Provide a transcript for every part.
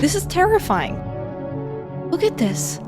This is terrifying. Look at this.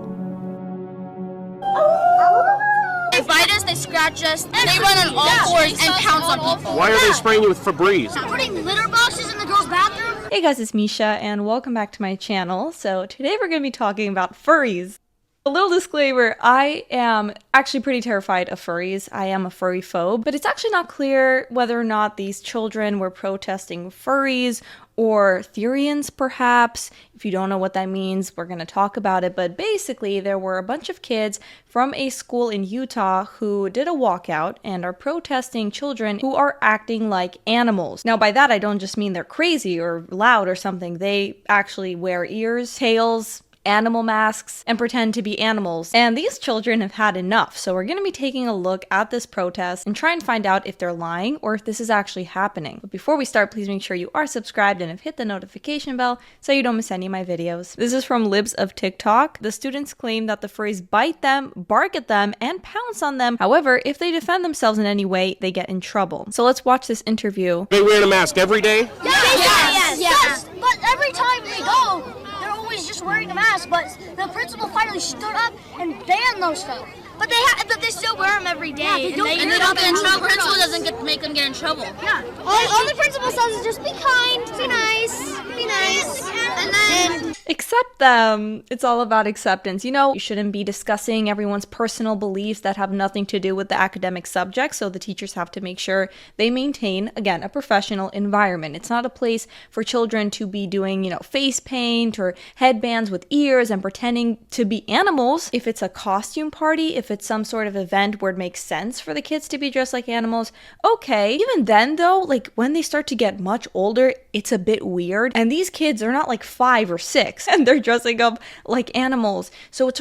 They bite us, they scratch us, they run on all fours and pounce on people. Why are they spraying you with Febreze? Putting litter boxes in the girls' bathroom? Hey guys, it's Misha and welcome back to my channel. So today we're going to be talking about furries. A little disclaimer, I am actually pretty terrified of furries. I am a furry phobe, but it's actually not clear whether or not these children were protesting furries or theians perhaps. If you don't know what that means, we're going to talk about it. But basically, there were a bunch of kids from a school in Utah who did a walkout and are protesting children who are acting like animals. Now, by that, I don't just mean they're crazy or loud or something. They actually wear ears, tails, animal masks, and pretend to be animals. And these children have had enough. So we're going to be taking a look at this protest and try and find out if they're lying or if this is actually happening. But before we start, please make sure you are subscribed and have hit the notification bell so you don't miss any of my videos. This is from Libs of TikTok. The students claim that the furries bite them, bark at them, and pounce on them. However, if they defend themselves in any way, they get in trouble. So let's watch this interview. Are they wearing a mask every day? Yes. But every time we go, they're always just wearing a mask. But the principal finally stood up and banned those stuff. But they still wear them every day. Yeah, they don't get in trouble. Principal doesn't make them get in trouble. Yeah. All the principal says is just be kind, be nice, and then Accept them. It's all about acceptance. You know, you shouldn't be discussing everyone's personal beliefs that have nothing to do with the academic subject, so the teachers have to make sure they maintain, again, a professional environment. It's not a place for children to be doing, face paint or headbands with ears and pretending to be animals. If it's a costume party, if it's some sort of event where it makes sense for the kids to be dressed like animals, okay. Even then, though, like when they start to get much older, it's a bit weird. And these kids are not like 5 or 6. And they're dressing up like animals. So it's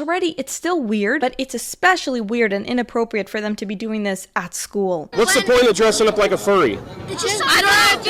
still weird, but it's especially weird and inappropriate for them to be doing this at school. What's the point of dressing up like a furry? it's just I don't know.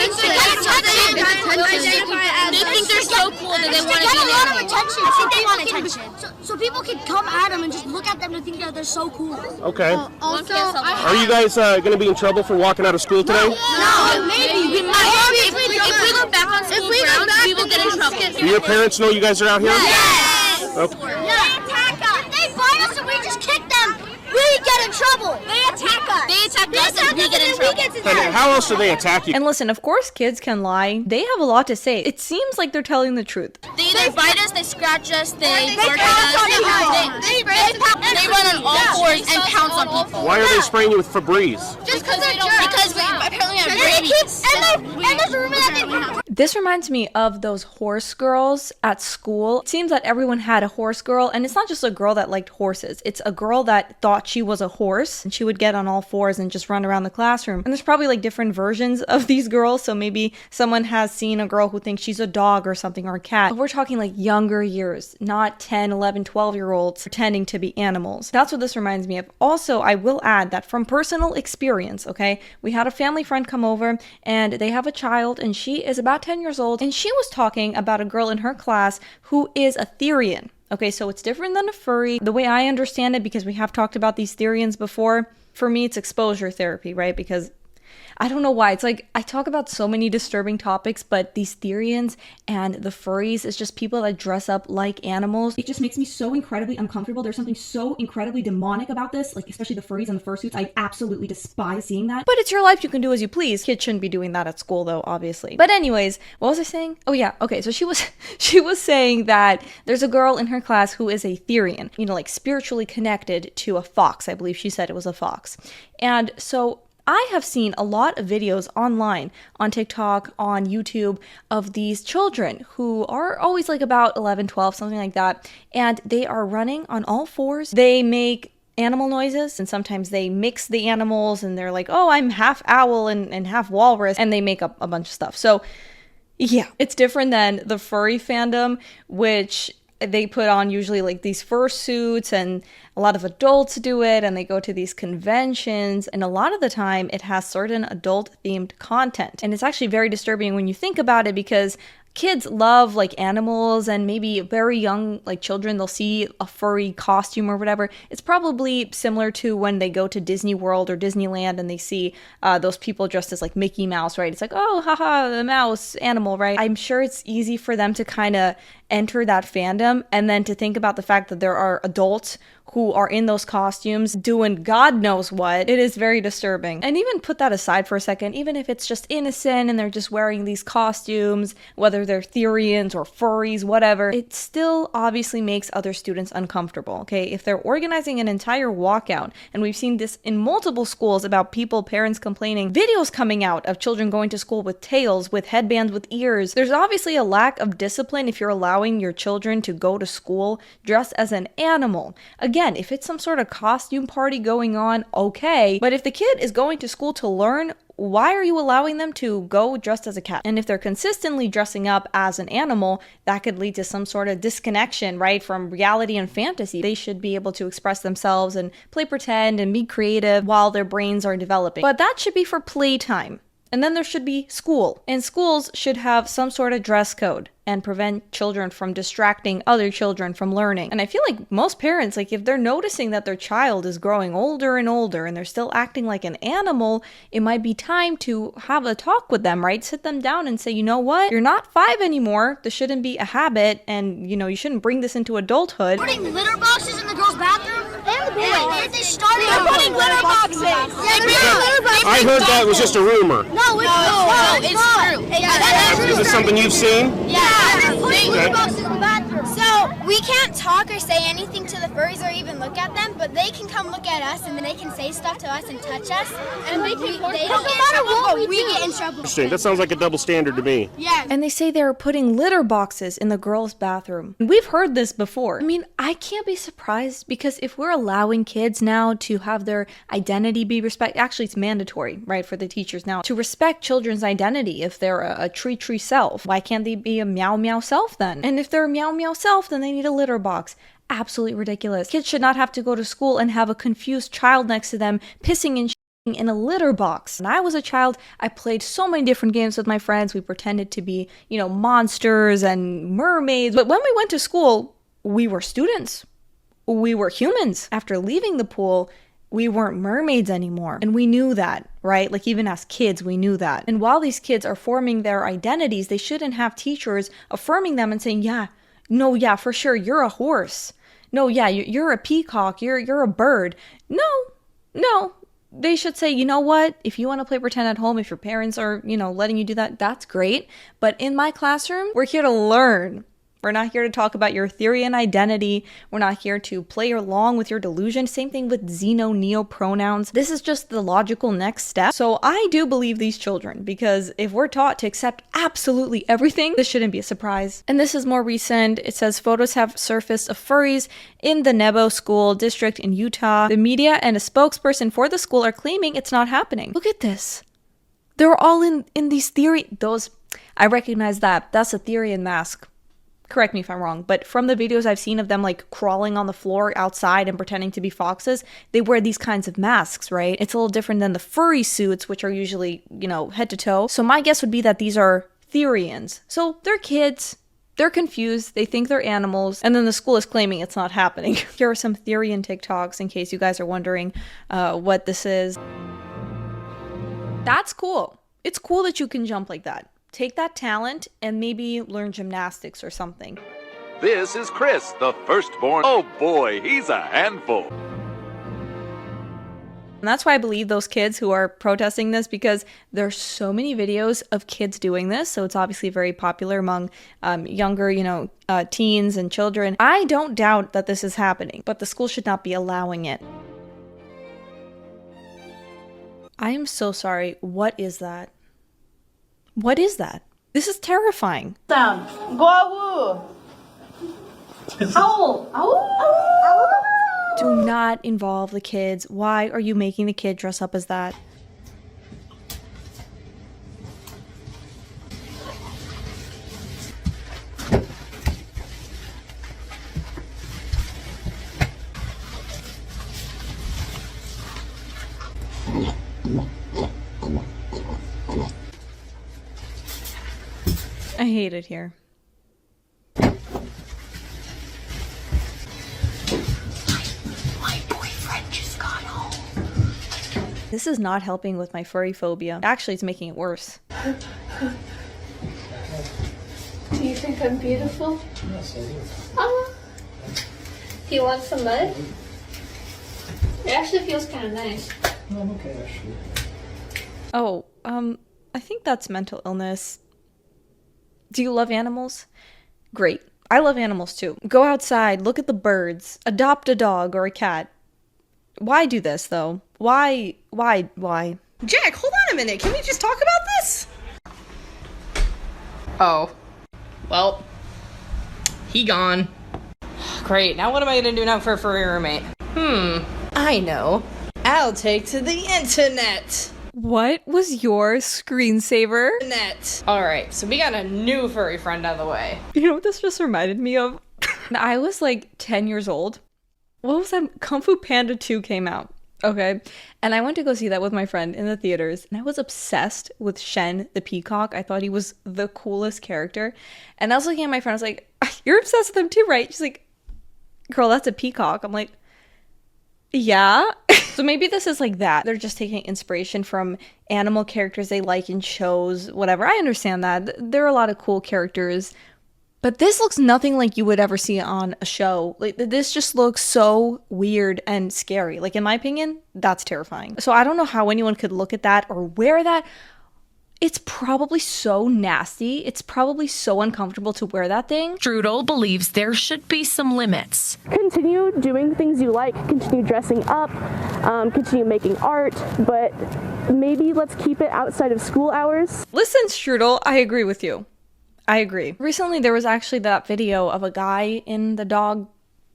They think they're so cool that they want to get a lot of attention. I think they want attention. So people can come at them and just look at them and think that they're so cool. Okay. Also, Are you guys going to be in trouble for walking out of school today? No, maybe. If we go back on school grounds, we will get in trouble. Do your parents know you guys are out here? Yes! Okay. They attack us. If they bite us and we just kick them, we get in trouble. They attack us. They attack us and we get in trouble. And how else do they attack you? And listen, of course kids can lie. They have a lot to say. It seems like they're telling the truth. They either bite us, they scratch us, they bark at us, they run on all fours and pounce on people. Why are they spraying you with Febreze? Just because we apparently have rabies. And there's a rumor that This reminds me of those horse girls at school. It seems that everyone had a horse girl, and it's not just a girl that liked horses. It's a girl that thought she was a horse, and she would get on all fours and just run around the classroom. And there's probably like different versions of these girls, so maybe someone has seen a girl who thinks she's a dog or something, or a cat. But we're talking like younger years, not 10, 11, 12-year-olds pretending to be animals. That's what this reminds me of. Also, I will add that from personal experience, okay, we had a family friend come over, and they have a child, and she is about 10 years old, and she was talking about a girl in her class who is a therian. Okay, so it's different than a furry. The way I understand it, because we have talked about these therians before, for me it's exposure therapy, right? Because I don't know why. It's like I talk about so many disturbing topics, but these therians and the furries is just people that dress up like animals. It just makes me so incredibly uncomfortable. There's something so incredibly demonic about this, like especially the furries and the fursuits. I absolutely despise seeing that. But it's your life. You can do as you please. Kids shouldn't be doing that at school, though, obviously. But anyways, what was I saying? Oh yeah, okay. So she was saying that there's a girl in her class who is a therian, like spiritually connected to a fox. I believe she said it was a fox. And so I have seen a lot of videos online, on TikTok, on YouTube, of these children who are always like about 11, 12, something like that, and they are running on all fours. They make animal noises, and sometimes they mix the animals, and they're like, oh, I'm half owl and half walrus, and they make up a bunch of stuff. So yeah, it's different than the furry fandom, which they put on usually like these fursuits, and a lot of adults do it, and they go to these conventions, and a lot of the time it has certain adult themed content. And it's actually very disturbing when you think about it, because kids love like animals, and maybe very young like children, they'll see a furry costume or whatever. It's probably similar to when they go to Disney World or Disneyland and they see those people dressed as like Mickey Mouse, right? It's like, oh, haha, the mouse animal, right? I'm sure it's easy for them to kind of enter that fandom, and then to think about the fact that there are adults who are in those costumes doing God knows what. It is very disturbing. And even put that aside for a second, even if it's just innocent and they're just wearing these costumes, whether they're therians or furries, whatever, it still obviously makes other students uncomfortable, okay? If they're organizing an entire walkout, and we've seen this in multiple schools about parents complaining, videos coming out of children going to school with tails, with headbands, with ears, there's obviously a lack of discipline if you're allowing your children to go to school dressed as an animal. Again, if it's some sort of costume party going on, okay. But if the kid is going to school to learn, why are you allowing them to go dressed as a cat? And if they're consistently dressing up as an animal, that could lead to some sort of disconnection, right, from reality and fantasy. They should be able to express themselves and play pretend and be creative while their brains are developing. But that should be for playtime. And then there should be school. And schools should have some sort of dress code and prevent children from distracting other children from learning. And I feel like most parents, like if they're noticing that their child is growing older and older and they're still acting like an animal, it might be time to have a talk with them, right? Sit them down and say, you know what? You're not 5 anymore. This shouldn't be a habit, and you shouldn't bring this into adulthood. Putting litter boxes in the girls' bathroom? And the boys. They started putting litter boxes. I heard that was just a rumor. No, it's true. Is this something you've seen? Yeah, they're putting litter boxes in the bathroom. So we can't talk or say anything to the furries or even look at them, but they can come look at us and then they can say stuff to us and touch us. And they don't get in trouble, but we get in trouble. Interesting. That sounds like a double standard to me. Yeah. And they say they're putting litter boxes in the girls' bathroom. We've heard this before. I mean, I can't be surprised, because if we're allowing kids now to have their identity be respected, actually it's mandatory, right, for the teachers now to respect children's identity. If they're a tree self, why can't they be a meow self then? And if they're a meow self, then they need a litter box. Absolutely ridiculous. Kids should not have to go to school and have a confused child next to them pissing and in a litter box. When I was a child, I played so many different games with my friends. We pretended to be, monsters and mermaids. But when we went to school, we were students. We were humans. After leaving the pool, we weren't mermaids anymore. And we knew that, right? Like even as kids, we knew that. And while these kids are forming their identities, they shouldn't have teachers affirming them and saying, yeah, for sure, you're a horse. No, yeah, you're a peacock. You're a bird. No. They should say, you know what? If you want to play pretend at home, if your parents are, letting you do that, that's great. But in my classroom, we're here to learn. We're not here to talk about your theory and identity. We're not here to play along with your delusion. Same thing with neo pronouns. This is just the logical next step. So I do believe these children, because if we're taught to accept absolutely everything, this shouldn't be a surprise. And this is more recent. It says photos have surfaced of furries in the Nebo School District in Utah. The media and a spokesperson for the school are claiming it's not happening. Look at this. They're all in these I recognize that. That's a therian mask. Correct me if I'm wrong, but from the videos I've seen of them like crawling on the floor outside and pretending to be foxes, they wear these kinds of masks, right? It's a little different than the furry suits, which are usually, head to toe. So my guess would be that these are therians. So they're kids, they're confused, they think they're animals, and then the school is claiming it's not happening. Here are some therian TikToks in case you guys are wondering what this is. That's cool. It's cool that you can jump like that. Take that talent and maybe learn gymnastics or something. This is Chris, the firstborn. Oh boy, he's a handful. And that's why I believe those kids who are protesting this, because there's so many videos of kids doing this. So it's obviously very popular among younger, teens and children. I don't doubt that this is happening, but the school should not be allowing it. I am so sorry. What is that? What is that? This is terrifying. Sound. Go Owl. Owl. Do not involve the kids. Why are you making the kid dress up as that? I hate it here. This is not helping with my furry phobia. Actually, it's making it worse. Do you think I'm beautiful? Yes, I do. Do you want some mud? It actually feels kind of nice. No, I'm okay, actually. Oh, I think that's mental illness. Do you love animals? Great. I love animals too. Go outside, look at the birds, adopt a dog or a cat. Why do this though? Why? Jack, hold on a minute. Can we just talk about this? Oh. Well, he gone. Great, now what am I gonna do now for a furry roommate? I know. I'll take to the internet. What was your screensaver? Alright, so we got a new furry friend out of the way. You know what this just reminded me of? I was like 10 years old. What was that? Kung Fu Panda 2 came out. Okay. And I went to go see that with my friend in the theaters, and I was obsessed with Shen the peacock. I thought he was the coolest character. And I was looking at my friend, I was like, "You're obsessed with him too, right?" She's like, "Girl, that's a peacock." I'm like, "Yeah." So maybe this is like that. They're just taking inspiration from animal characters they like in shows, whatever. I understand that. There are a lot of cool characters. But this looks nothing like you would ever see on a show. Like, this just looks so weird and scary. Like, in my opinion, that's terrifying. So I don't know how anyone could look at that or wear that. It's probably so nasty. It's probably so uncomfortable to wear that thing. Strudel believes there should be some limits. Continue doing things you like, continue dressing up, continue making art, but maybe let's keep it outside of school hours. Listen, Strudel, I agree with you. I agree. Recently, there was actually that video of a guy in the dog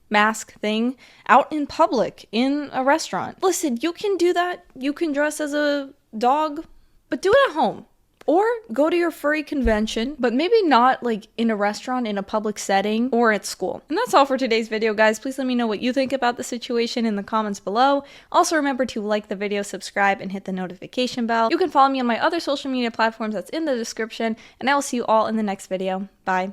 mask thing out in public in a restaurant. Listen, you can do that. You can dress as a dog, but do it at home. Or go to your furry convention, but maybe not like in a restaurant, in a public setting, or at school. And that's all for today's video, guys. Please let me know what you think about the situation in the comments below. Also, remember to like the video, subscribe, and hit the notification bell. You can follow me on my other social media platforms that's in the description, and I will see you all in the next video. Bye.